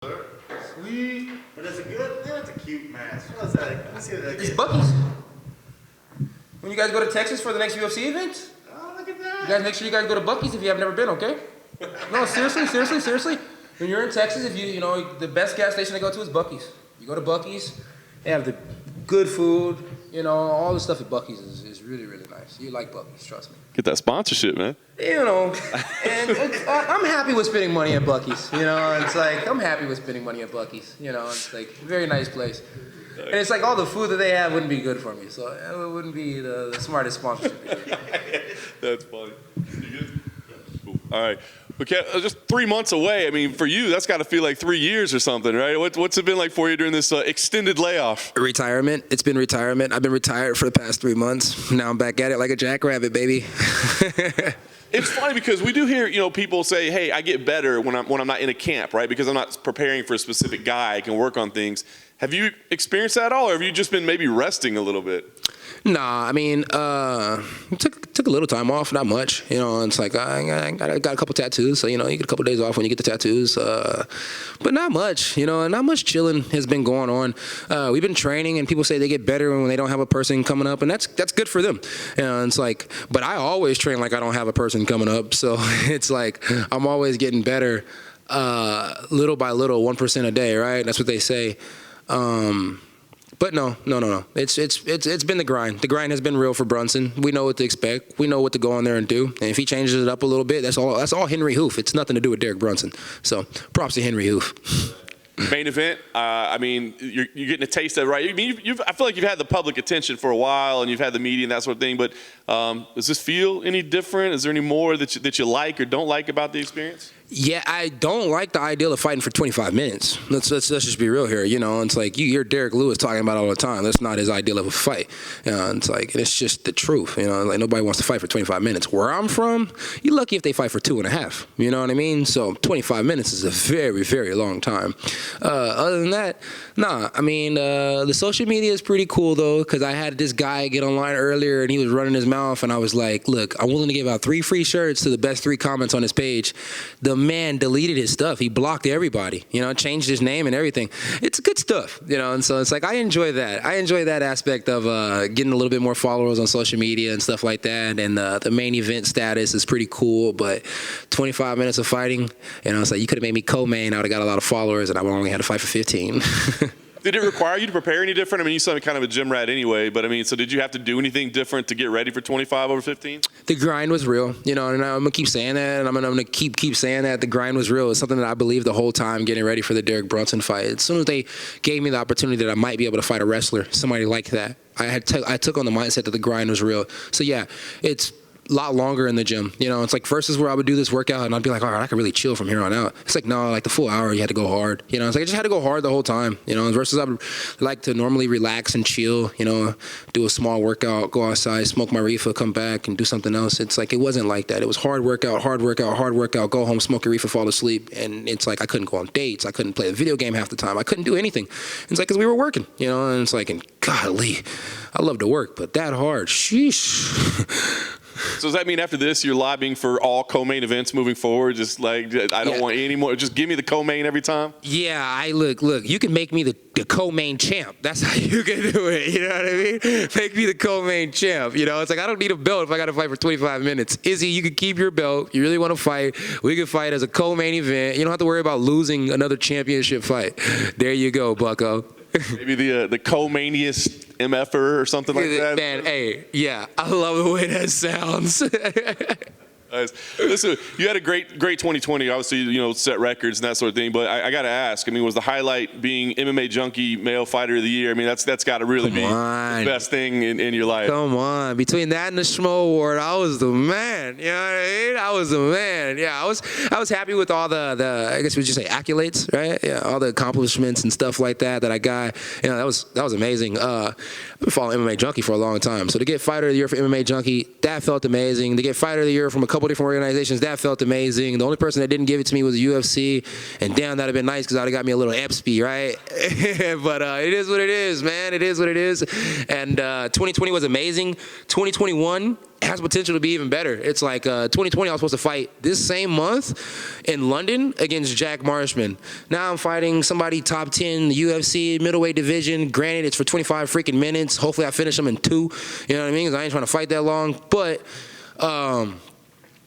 Sweet. But that's a good, that's a cute match. What's that? Let me see that again. It's Bucky's. When you guys go to Texas for the next UFC event, Oh, look at that. you guys make sure you guys go to Bucky's if you have never been, okay? No, seriously. When you're in Texas, if you know, the best gas station to go to is Bucky's. You go to Bucky's, they have the good food, you know, all the stuff at Bucky's is really, really nice. You like Bucky's, trust me. Get that sponsorship, man. You know, and I'm happy with spending money at Bucky's, you know, it's like, I'm happy with spending money at Bucky's, you know, it's like a very nice place. And it's like all the food that they have wouldn't be good for me, so it wouldn't be the smartest sponsorship. That's funny. You good? Cool. All right. Okay, just 3 months away. I mean, for you, that's got to feel like 3 years or something, right? What's it been like for you during this extended layoff? Retirement. It's been retirement. I've been retired for the past 3 months. Now I'm back at it like a jackrabbit, baby. It's funny because we do hear, you know, people say, "Hey, I get better when I'm not in a camp, right? Because I'm not preparing for a specific guy. I can work on things." Have you experienced that at all, or have you just been maybe resting a little bit? Nah, I mean, took a little time off, not much. You know, it's like I got a couple tattoos, so you know, you get a couple days off when you get the tattoos, but not much. You know, not much chilling has been going on. We've been training, and people say they get better when they don't have a person coming up, and that's good for them. You know, it's like, but I always train like I don't have a person coming up, so it's like I'm always getting better, little by little, 1% a day, right? That's what they say. But no. It's been the grind. The grind has been real for Brunson. We know what to expect. We know what to go on there and do. And if he changes it up a little bit, that's all Henry Hoof. It's nothing to do with Derek Brunson. So props to Henry Hoof. Main event. I mean, you're getting a taste of it, right? I mean, I feel like you've had the public attention for a while, and you've had the media and that sort of thing. But does this feel any different? Is there any more that you like or don't like about the experience? Yeah, I don't like the idea of fighting for 25 minutes. Let's just be real here. You know, it's like you hear Derek Lewis talking about it all the time. That's not his ideal of a fight. You know, it's like it's just the truth. You know, like nobody wants to fight for 25 minutes. Where I'm from, you're lucky if they fight for 2.5. You know what I mean? So 25 minutes is a very, very long time. Other than that, nah. I mean, the social media is pretty cool though, because I had this guy get online earlier and he was running his mouth, and I was like, look, I'm willing to give out 3 free shirts to the best 3 comments on his page. The man deleted his stuff. He blocked everybody, you know, changed his name and everything. It's good stuff, you know, and so it's like I enjoy that. I enjoy that aspect of getting a little bit more followers on social media and stuff like that, and the main event status is pretty cool, but 25 minutes of fighting, you know, it's like you could have made me co-main. I would have got a lot of followers, and I would only had to fight for 15. Did it require you to prepare any different? I mean, you sound kind of a gym rat anyway, but I mean, so did you have to do anything different to get ready for 25 over 15? The grind was real, you know, and I'm gonna keep saying that, and I'm gonna keep saying that. The grind was real. It's something that I believed the whole time getting ready for the Derek Brunson fight. As soon as they gave me the opportunity that I might be able to fight a wrestler, somebody like that, I took on the mindset that the grind was real. So yeah, it's a lot longer in the gym. You know, it's like versus where I would do this workout and I'd be like, all right, I can really chill from here on out. It's like, no, like the full hour, you had to go hard. You know, it's like I just had to go hard the whole time. You know, versus I would like to normally relax and chill, you know, do a small workout, go outside, smoke my reefer, come back and do something else. It's like, it wasn't like that. It was hard workout, go home, smoke a reefer, fall asleep. And it's like, I couldn't go on dates. I couldn't play a video game half the time. I couldn't do anything. It's like, because we were working, you know, and it's like, and golly, I love to work, but that hard, sheesh. So does that mean after this you're lobbying for all co-main events moving forward? Just like, I don't want any more. Just give me the co-main every time? Yeah, look, you can make me the co-main champ. That's how you can do it. You know what I mean? Make me the co-main champ. You know, it's like I don't need a belt if I got to fight for 25 minutes. Izzy, you can keep your belt. You really want to fight, we can fight as a co-main event. You don't have to worry about losing another championship fight. There you go, bucko. Maybe the co-maniest MFer or something like that. Man, hey, yeah, I love the way that sounds. Nice. Listen, you had a great 2020. Obviously, you know, set records and that sort of thing. But I got to ask. I mean, was the highlight being MMA Junkie Male Fighter of the Year? I mean, that's got to really be the best thing in your life. Come on, between that and the Schmo Award, I was the man. You know what I mean? I was the man. Yeah, I was happy with all the I guess we just say accolades, right? Yeah, all the accomplishments and stuff like that I got. You know, that was amazing. I've been following MMA Junkie for a long time, so to get Fighter of the Year for MMA Junkie, that felt amazing. To get Fighter of the Year from a couple couple different organizations. That felt amazing. The only person that didn't give it to me was the UFC. And damn, that'd have been nice because that would have got me a little EPSP, right? But it is what it is, man. It is what it is. And 2020 was amazing. 2021 has potential to be even better. It's like 2020, I was supposed to fight this same month in London against Jack Marshman. Now I'm fighting somebody top 10 the UFC middleweight division. Granted, it's for 25 freaking minutes. Hopefully I finish them in 2. You know what I mean? Because I ain't trying to fight that long. But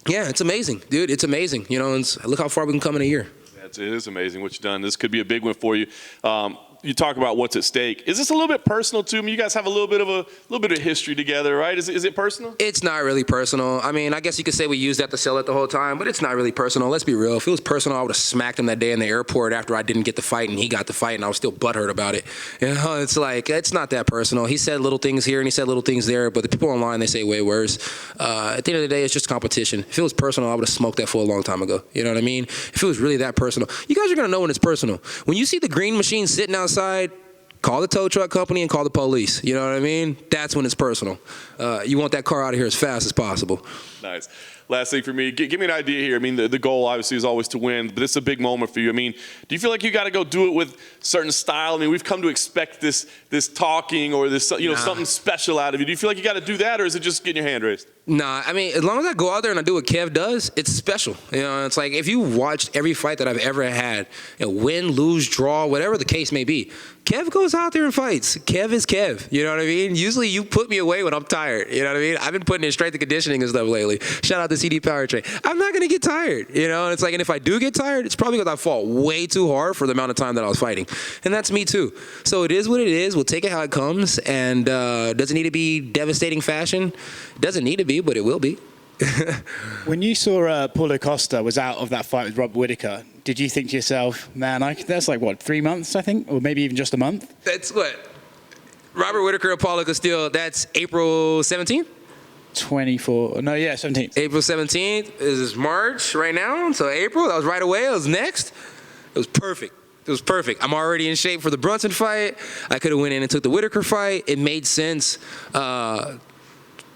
yeah, it's amazing, dude. It's amazing. You know, look how far we can come in a year. It is amazing what you've done. This could be a big one for you. You talk about what's at stake. Is this a little bit personal too? I mean, you guys have a little bit of history together, right? Is it personal? It's not really personal. I mean, I guess you could say we used that to sell it the whole time, but it's not really personal. Let's be real. If it was personal, I would have smacked him that day in the airport after I didn't get the fight and he got the fight, and I was still butthurt about it. You know, it's like, it's not that personal. He said little things here and he said little things there, but the people online, they say way worse. At the end of the day, it's just competition. If it was personal, I would have smoked that fool a long time ago. You know what I mean? If it was really that personal. You guys are going to know when it's personal. When you see the green machine sitting outside, call the tow truck company and call the police. You know what I mean? That's when it's personal. You want that car out of here as fast as possible. Nice. Last thing for me, give me an idea here. I mean, the goal obviously is always to win, but it's a big moment for you. I mean, do you feel like you got to go do it with certain style? I mean, we've come to expect this talking or this, something special out of you. Do you feel like you got to do that, or is it just getting your hand raised? Nah, I mean, as long as I go out there and I do what Kev does, it's special. You know, it's like if you watched every fight that I've ever had, win, lose, draw, whatever the case may be, Kev goes out there and fights. Kev is Kev. You know what I mean? Usually you put me away when I'm tired. You know what I mean? I've been putting in strength and conditioning and stuff lately. Shout out to CD Powertrain. I'm not going to get tired. You know, and it's like, and if I do get tired, it's probably because I fought way too hard for the amount of time that I was fighting. And that's me too. So it is what it is. We'll take it how it comes. And does it need to be devastating fashion? Doesn't need to be, but it will be. When you saw Paulo Costa was out of that fight with Rob Whittaker, did you think to yourself, man, that's like, what, 3 months, I think? Or maybe even just a month? That's what? Robert Whittaker and Paulo Costa, that's April 17th? 17th. April 17th is March right now. So April, that was right away. It was next. It was perfect. It was perfect. I'm already in shape for the Brunson fight. I could have went in and took the Whittaker fight. It made sense. I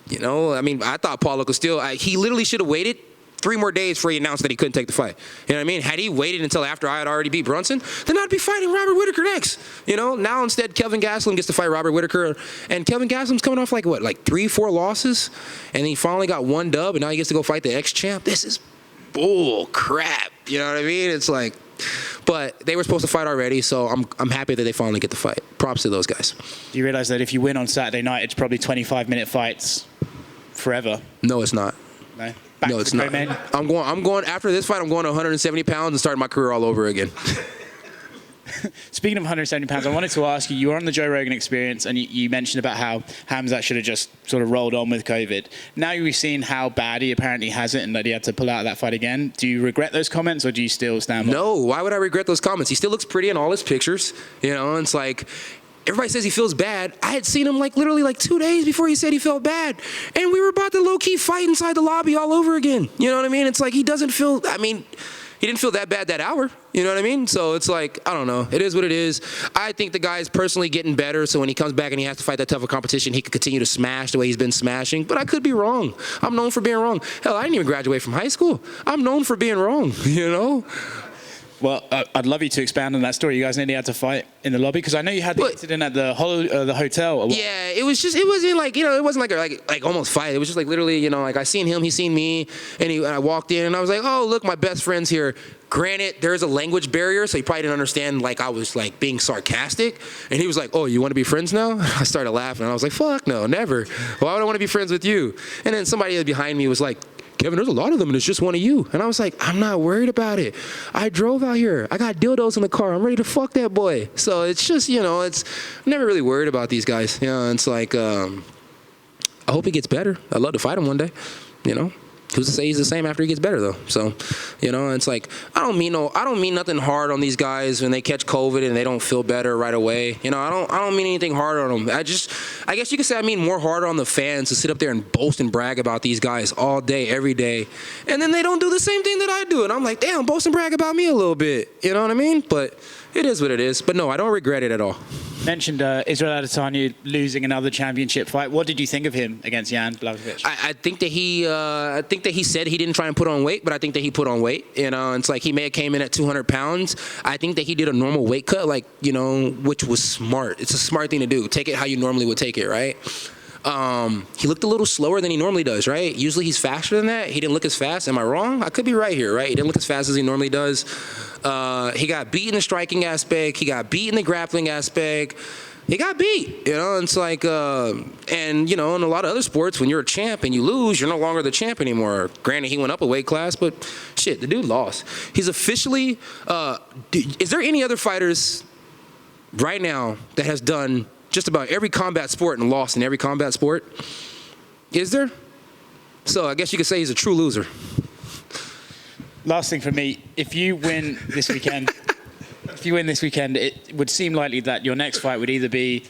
mean, I thought Paulo Costa, he literally should have waited 3 more days before he announced that he couldn't take the fight. You know what I mean? Had he waited until after I had already beat Brunson, then I'd be fighting Robert Whittaker next. You know, now instead Kelvin Gastelum gets to fight Robert Whittaker, and Kelvin Gastelum's coming off like 3-4 losses, and he finally got 1 dub, and now he gets to go fight the ex-champ. This is bull crap. You know what I mean? It's like, but they were supposed to fight already, so I'm happy that they finally get the fight. Props to those guys. Do you realize that if you win on Saturday night, it's probably 25-minute fights forever? No, it's not. No? No, it's not. I'm going after this fight. I'm going to 170 pounds and starting my career all over again. Speaking of 170 pounds, I wanted to ask you, you were on the Joe Rogan Experience and you mentioned about how Khamzat should have just sort of rolled on with COVID. Now we've seen how bad he apparently has it and that he had to pull out of that fight again. Do you regret those comments or do you still stand by? No, why would I regret those comments? He still looks pretty in all his pictures. You know, it's like, everybody says he feels bad. I had seen him literally 2 days before he said he felt bad. And we were about to low-key fight inside the lobby all over again. You know what I mean? It's like he doesn't feel, he didn't feel that bad that hour. You know what I mean? So it's like, I don't know. It is what it is. I think the guy's personally getting better, so when he comes back and he has to fight that tougher competition, he can continue to smash the way he's been smashing. But I could be wrong. I'm known for being wrong. Hell, I didn't even graduate from high school. I'm known for being wrong, you know? Well, I'd love you to expand on that story. You guys nearly had to fight in the lobby because I know you had the incident at the hotel. Yeah, it wasn't it wasn't like almost fight. It was just literally, I seen him, he seen me, and I walked in and I was like, oh, look, my best friend's here. Granted, there's a language barrier, so he probably didn't understand I was being sarcastic. And he was like, oh, you want to be friends now? I started laughing and I was like, fuck no, never. Why would I want to be friends with you? And then somebody behind me was like, Kevin, there's a lot of them, and it's just one of you. And I was like, I'm not worried about it. I drove out here. I got dildos in the car. I'm ready to fuck that boy. So it's just, I'm never really worried about these guys. It's like, I hope he gets better. I'd love to fight him one day, Who's to say he's the same after he gets better though? So, it's like I don't mean nothing hard on these guys when they catch COVID and they don't feel better right away. I don't mean anything hard on them. I guess you could say I mean more harder on the fans to sit up there and boast and brag about these guys all day, every day, and then they don't do the same thing that I do. And I'm like, damn, boast and brag about me a little bit. You know what I mean? But it is what it is. But no, I don't regret it at all. Mentioned Israel Adesanya losing another championship fight. What did you think of him against Jan Blachowicz? I think that he said he didn't try and put on weight, but I think that he put on weight. You know, it's like he may have came in at 200 pounds. I think that he did a normal weight cut, like, you know, which was smart. It's a smart thing to do. Take it how you normally would take it, right? He looked a little slower than he normally does, right? Usually he's faster than that. He didn't look as fast. Am I wrong? I could be right here, right? He didn't look as fast as he normally does. He got beat in the striking aspect. He got beat in the grappling aspect. He got beat, you know? It's like, and, you know, in a lot of other sports, when you're a champ and you lose, you're no longer the champ anymore. Granted, he went up a weight class, but shit, the dude lost. He's officially, is there any other fighters right now that has done just about every combat sport and lost in every combat sport? Is there? So I guess you could say he's a true loser. Last thing for me, if you win this weekend, it would seem likely that your next fight would either be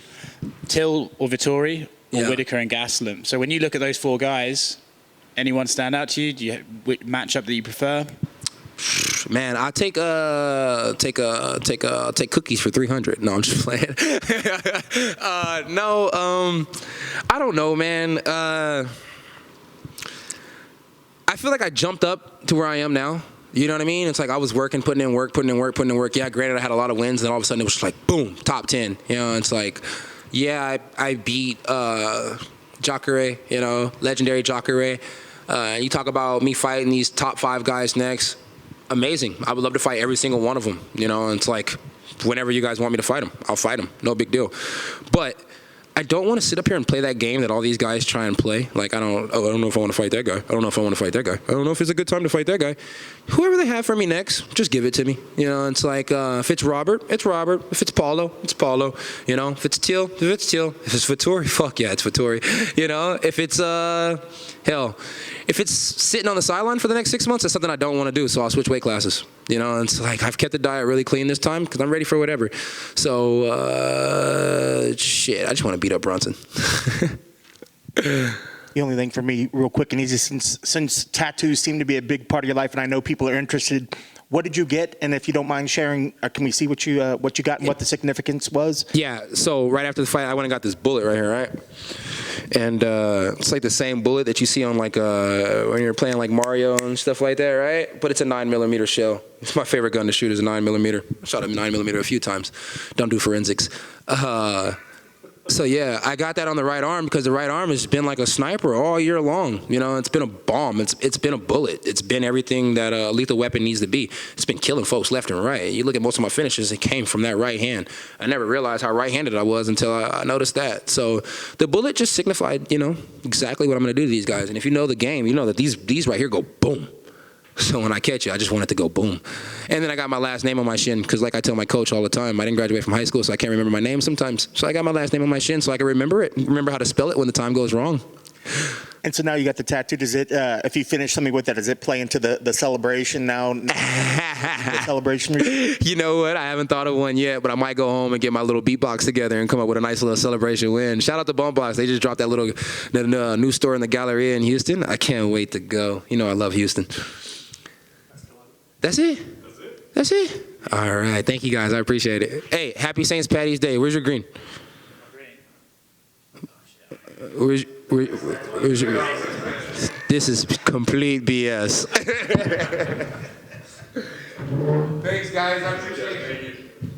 Till or Vittori or Whittaker and Gastelum. So when you look at those four guys, anyone stand out to you? Do you have matchup that you prefer? Man, I'll take cookies for 300. No, I'm just playing. I don't know, man. I feel like I jumped up to where I am now. You know what I mean? It's like I was working, putting in work. Yeah, granted, I had a lot of wins, and all of a sudden it was just like, boom, top 10. You know, it's like, yeah, I beat Jacare, you know, legendary Jacare. You talk about me fighting these top 5 guys next. Amazing. I would love to fight every single one of them. You know, and it's like, whenever you guys want me to fight them, I'll fight them. No big deal. But I don't want to sit up here and play that game that all these guys try and play. Like, I don't know if I want to fight that guy. I don't know if I want to fight that guy. I don't know if it's a good time to fight that guy. Whoever they have for me next, just give it to me. You know, it's like, if it's Robert, it's Robert. If it's Paulo, it's Paulo. You know, if it's Till, it's Till. If it's Vittori, fuck yeah, it's Vittori. You know, if it's, if it's sitting on the sideline for the next 6 months, that's something I don't want to do, so I'll switch weight classes. You know, it's like I've kept the diet really clean this time because I'm ready for whatever. So, shit, I just want to beat up Bronson. The only thing for me, real quick and easy, since tattoos seem to be a big part of your life, and I know people are interested, what did you get? And if you don't mind sharing, can we see what you got and what the significance was? Yeah, so right after the fight, I went and got this bullet right here, right? And it's like the same bullet that you see on like when you're playing like Mario and stuff like that, right? But it's a 9mm shell. It's my favorite gun to shoot is a 9mm. I shot a 9mm a few times. Don't do forensics. So yeah, I got that on the right arm because the right arm has been like a sniper all year long. You know, it's been a bomb. It's been a bullet. It's been everything that a lethal weapon needs to be. It's been killing folks left and right. You look at most of my finishes, it came from that right hand. I never realized how right-handed I was until I noticed that. So the bullet just signified, you know, exactly what I'm going to do to these guys. And if you know the game, you know that these right here go boom. So when I catch it, I just want it to go boom. And then I got my last name on my shin because like I tell my coach all the time, I didn't graduate from high school, so I can't remember my name sometimes. So I got my last name on my shin so I can remember it, remember how to spell it when the time goes wrong. And so now you got the tattoo. Does it, if you finish something with that, does it play into the celebration now? The celebration? You know what? I haven't thought of one yet, but I might go home and get my little beatbox together and come up with a nice little celebration win. Shout out to Bumpbox. They just dropped that new store in the Galleria in Houston. I can't wait to go. You know I love Houston. That's it? That's it? All right. Thank you, guys. I appreciate it. Hey, happy St. Patty's Day. Where's your green? Where's your green? This is complete BS. Thanks, guys. I appreciate it.